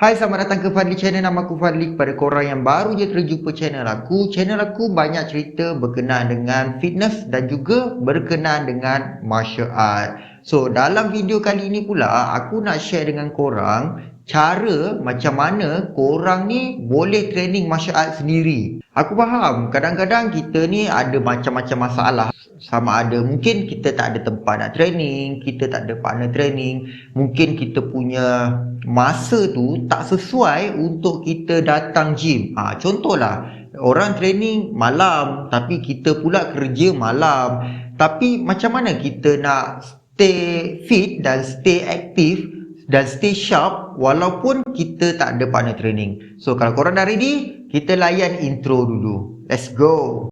Hai, selamat datang ke Fadli Channel. Nama aku Fadli. Kepada korang yang baru je terjumpa channel aku banyak cerita berkenaan dengan fitness dan juga berkenaan dengan martial art. So, dalam video kali ini pula, aku nak share dengan korang cara macam mana korang ni boleh training martial art sendiri. Aku faham, kadang-kadang kita ni ada macam-macam masalah. Sama ada mungkin kita tak ada tempat nak training, kita tak ada partner training, mungkin kita punya masa tu tak sesuai untuk kita datang gym. Contohlah, orang training malam tapi kita pula kerja malam. Tapi macam mana kita nak stay fit dan stay aktif dan stay sharp walaupun kita tak ada partner training? So kalau korang dah ready, kita layan intro dulu. Let's go.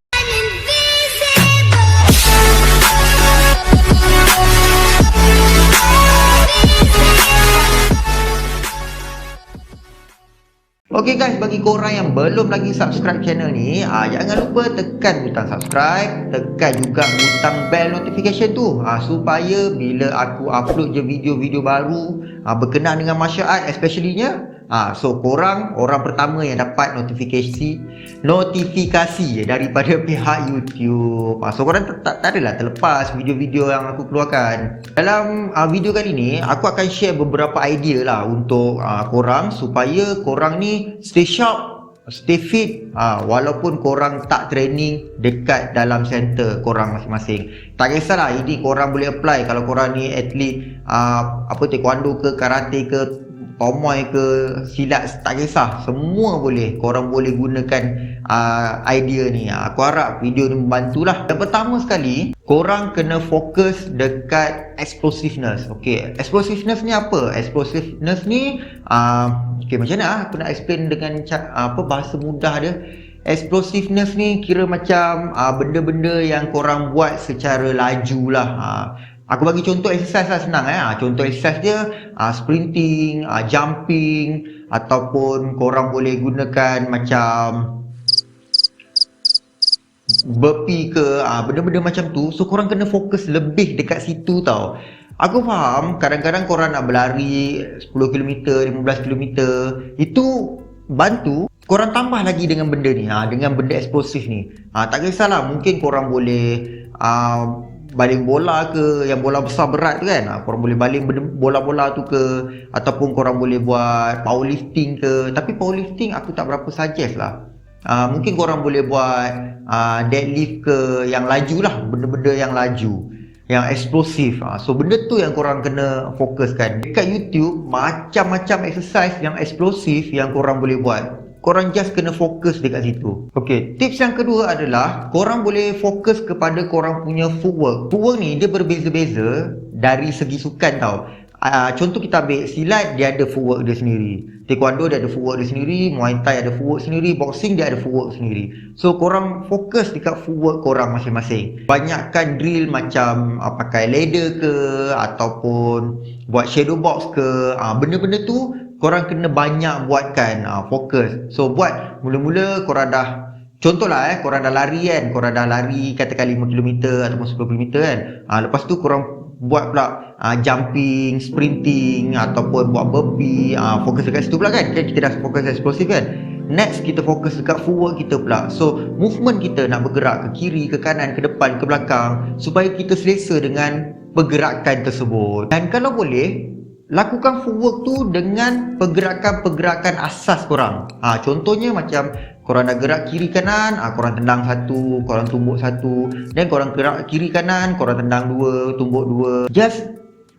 Okay guys, bagi korang yang belum lagi subscribe channel ni, jangan lupa tekan butang subscribe, tekan juga butang bell notification tu, supaya bila aku upload je video-video baru berkenaan dengan martial art especially-nya, so korang orang pertama yang dapat notifikasi daripada pihak YouTube. So korang tak adalah terlepas video-video yang aku keluarkan. Dalam video kali ni aku akan share beberapa idea lah untuk korang supaya korang ni stay sharp, stay fit, walaupun korang tak training dekat dalam center korang masing-masing. Tak kisahlah ini korang boleh apply kalau korang ni atlet taekwondo ke, karate ke, tomoy ke, silat, tak kisah, semua boleh. Korang boleh gunakan idea ni. Aku harap video ni membantulah. Yang pertama sekali, korang kena fokus dekat explosiveness. Okay, explosiveness ni apa? Explosiveness ni okay, macam mana aku nak explain dengan bahasa mudah dia. Explosiveness ni kira macam benda-benda yang korang buat secara laju lah. Aku bagi contoh exercise lah, senang Contoh exercise dia sprinting, jumping, ataupun korang boleh gunakan macam burpee ke, benda-benda macam tu. So korang kena fokus lebih dekat situ tau. Aku faham kadang-kadang korang nak berlari 10km, 15km, itu bantu. Korang tambah lagi dengan benda ni, dengan benda eksplosif ni. Tak kisahlah, mungkin korang boleh baling bola ke, yang bola besar berat tu kan, korang boleh baling bola-bola tu ke, ataupun korang boleh buat powerlifting ke. Tapi powerlifting aku tak berapa suggest lah. Mungkin korang boleh buat deadlift ke, yang laju lah, benda-benda yang laju, yang eksplosif. So benda tu yang korang kena fokuskan. Dekat YouTube macam-macam exercise yang eksplosif yang korang boleh buat. Korang just kena fokus dekat situ. Okay, tips yang kedua adalah korang boleh fokus kepada korang punya footwork. Footwork ni dia berbeza-beza dari segi sukan tau. Contoh kita ambil silat, dia ada footwork dia sendiri. Taekwondo dia ada footwork dia sendiri. Muay Thai ada footwork sendiri. Boxing dia ada footwork sendiri. So korang fokus dekat footwork korang masing-masing. Banyakkan drill macam pakai ladder ke, ataupun buat shadow box ke. Benda-benda tu korang kena banyak buatkan, fokus. So buat mula-mula korang dah, contohlah korang dah lari kan, korang dah lari katakan 5km ataupun 10km kan. Lepas tu korang buat pula jumping, sprinting, ataupun buat burpee, fokus dekat situ pula kan. Kita dah fokus eksplosif kan. Next kita fokus dekat footwork kita pula. So movement kita nak bergerak ke kiri, ke kanan, ke depan, ke belakang, supaya kita selesa dengan pergerakan tersebut. Dan kalau boleh, lakukan footwork tu dengan pergerakan-pergerakan asas korang. Contohnya macam korang dah gerak kiri kanan, korang tendang satu, korang tumbuk satu, dan korang gerak kiri kanan, korang tendang dua, tumbuk dua.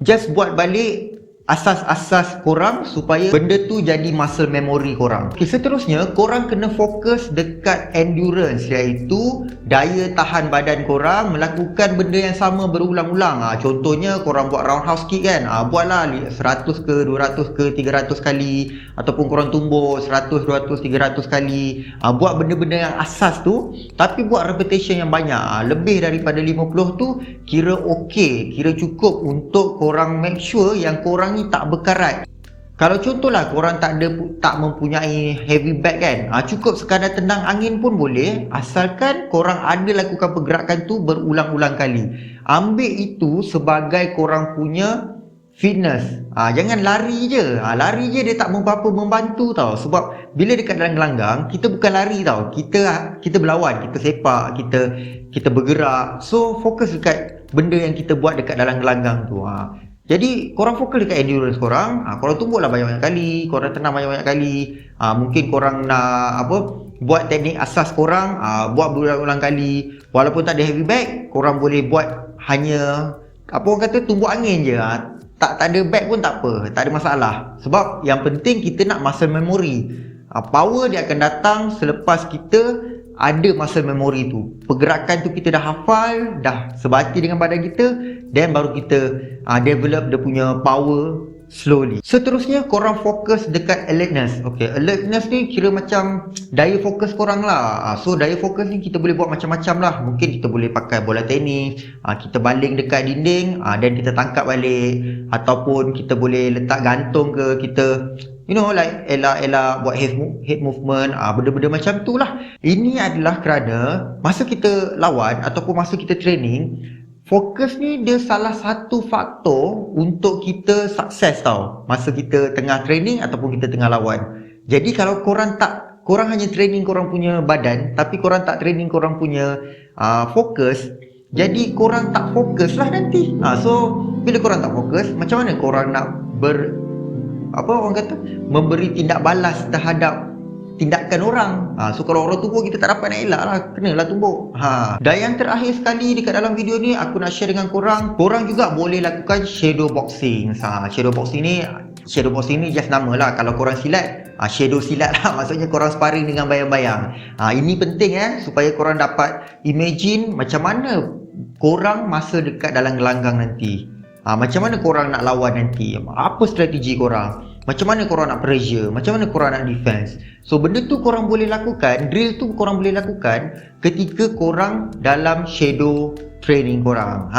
Just buat balik asas-asas korang supaya benda tu jadi muscle memory korang. Okay, seterusnya korang kena fokus dekat endurance, iaitu daya tahan badan korang melakukan benda yang sama berulang-ulang. Contohnya korang buat roundhouse kick kan, buatlah 100 ke, 200 ke, 300 kali, ataupun korang tumbuk 100, 200, 300 kali. Buat benda-benda yang asas tu, tapi buat repetition yang banyak. Lebih daripada 50 tu kira okey, kira cukup untuk korang make sure yang korang ni tak berkarat. Kalau contohlah korang tak mempunyai heavy bag kan, cukup sekadar tendang angin pun boleh, asalkan korang ada lakukan pergerakan tu berulang-ulang kali. Ambil itu sebagai korang punya fitness. Jangan lari je. Lari je dia tak apa membantu tau. Sebab bila dekat dalam gelanggang, kita bukan lari tau. Kita berlawan, kita sepak, kita bergerak. So fokus dekat benda yang kita buat dekat dalam gelanggang tu. Jadi korang fokus dekat endurance korang. Korang tumbuklah banyak-banyak kali, korang tenang banyak-banyak kali. Mungkin korang nak buat teknik asas korang, buat berulang-ulang kali. Walaupun tak ada heavy bag, korang boleh buat hanya orang kata tumbuk angin je. Tak ada bag pun tak apa, tak ada masalah. Sebab yang penting kita nak muscle memory. Power dia akan datang selepas kita ada muscle memory tu. Pergerakan tu kita dah hafal, dah sebati dengan badan kita, then baru kita develop dia punya power slowly. Seterusnya korang fokus dekat alertness. Okay, alertness ni kira macam daya fokus korang lah. So daya fokus ni kita boleh buat macam-macam lah. Mungkin kita boleh pakai bola tenis, kita baling dekat dinding, dan kita tangkap balik. Ataupun kita boleh letak gantung ke, kita like elak-elak buat head movement, benda-benda macam tu lah. Ini adalah kerana masa kita lawan ataupun masa kita training, fokus ni dia salah satu faktor untuk kita sukses tau. Masa kita tengah training ataupun kita tengah lawan. Jadi kalau korang hanya training korang punya badan, tapi korang tak training korang punya fokus, jadi korang tak fokus lah nanti. So bila korang tak fokus, macam mana korang nak memberi tindak balas terhadap tindakan orang. So kalau orang tumbuk kita tak dapat nak elak lah, kenalah tumbuk. Dan yang terakhir sekali dekat dalam video ni aku nak share dengan korang juga boleh lakukan shadow boxing. Shadow boxing ni just nama lah. Kalau korang silat, shadow silat lah. Maksudnya korang sparring dengan bayang-bayang. Ini penting supaya korang dapat imagine macam mana korang masa dekat dalam gelanggang nanti. Macam mana korang nak lawan nanti, apa strategi korang, macam mana korang nak pressure, macam mana korang nak defense. So benda tu korang boleh lakukan, drill tu korang boleh lakukan ketika korang dalam shadow training korang.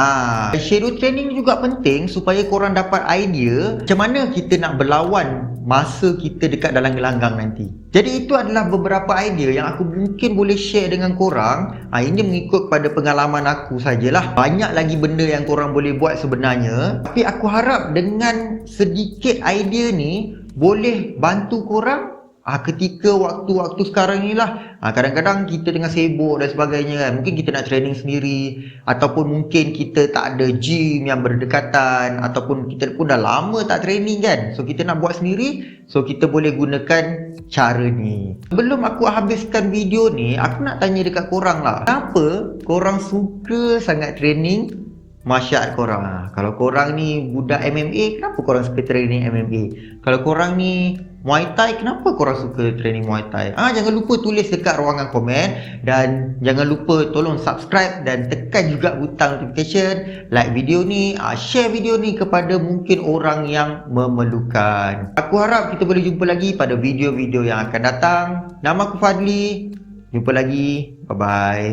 Shadow training juga penting supaya korang dapat idea macam mana kita nak berlawan masa kita dekat dalam gelanggang nanti. Jadi itu adalah beberapa idea yang aku mungkin boleh share dengan korang. Ini mengikut pada pengalaman aku sajalah. Banyak lagi benda yang korang boleh buat sebenarnya, tapi aku harap dengan sedikit idea ni boleh bantu korang ketika waktu-waktu sekarang ni lah. Kadang-kadang kita tengah sibuk dan sebagainya kan. Mungkin kita nak training sendiri, ataupun mungkin kita tak ada gym yang berdekatan, ataupun kita pun dah lama tak training kan. So kita nak buat sendiri, so kita boleh gunakan cara ni. Sebelum aku habiskan video ni, aku nak tanya dekat korang lah, kenapa korang suka sangat training martial art korang? Kalau korang ni budak MMA, kenapa korang suka training MMA? Kalau korang ni Muay Thai, kenapa korang suka training Muay Thai? Jangan lupa tulis dekat ruangan komen. Dan jangan lupa tolong subscribe dan tekan juga butang notification, like video ni, share video ni kepada mungkin orang yang memerlukan. Aku harap kita boleh jumpa lagi pada video-video yang akan datang. Nama aku Fadli. Jumpa lagi. Bye-bye.